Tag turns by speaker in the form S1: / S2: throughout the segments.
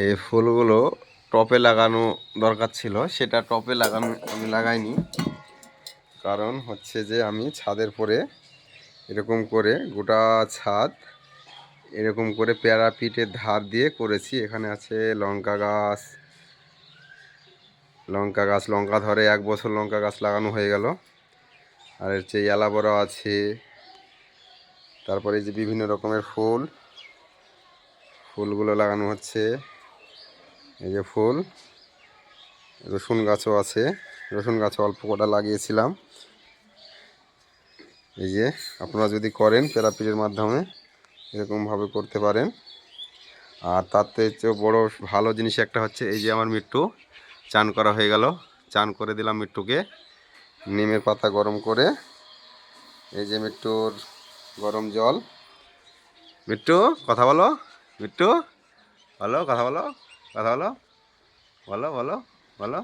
S1: এই ফুলগুলো টপে লাগানো দরকার ছিল, সেটা টপে আমি লাগাইনি। কারণ হচ্ছে যে আমি ছাদের পরে এরকম করে গোটা ছাদ এরকম করে প্যারাপিটের ধার দিয়ে করেছি। এখানে আছে লঙ্কা গাছ, লঙ্কা ধরে 1 বছর লঙ্কা গাছ লাগানো হয়ে গেল। আর হচ্ছে অ্যালোভেরা আছে, তারপরে যে বিভিন্ন রকমের ফুলগুলো লাগানো হচ্ছে। এই যে ফুল, রসুন গাছও আছে, রসুন গাছও অল্প কটা লাগিয়েছিলাম। এই যে আপনারা যদি করেন প্যারাপিটের মাধ্যমে এরকমভাবে করতে পারেন। আর তার চেয়েও বড় ভালো জিনিস একটা হচ্ছে, এই যে আমার মিট্টু চান করা হয়ে গেল। চান করে দিলাম মিট্টুকে নিমের পাতা গরম করে। এই যে মিট্টুর গরম জল। মিট্টু কথা বলো, মিট্টু বলো, কথা বলো, কথা বলো, বলো বলো বলো।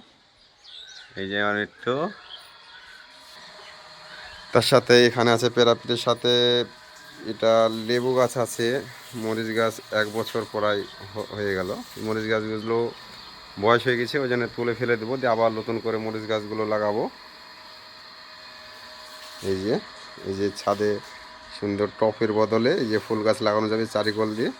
S1: এই যে আমার মিট্টু। তার সাথে এখানে আছে প্যারাপিটের সাথে এটা লেবু গাছ আছে, মরিচ গাছ 1 বছর প্রায় হয়ে গেল। মরিচ গাছগুলো বয়স হয়ে গেছে, ওই জন্য তুলে ফেলে দেবো, দিয়ে আবার নতুন করে মরিচ গাছগুলো লাগাবো। এই যে ছাদে সুন্দর টপের বদলে এই যে ফুল গাছ লাগানো যাবে চারিকোল দিয়ে।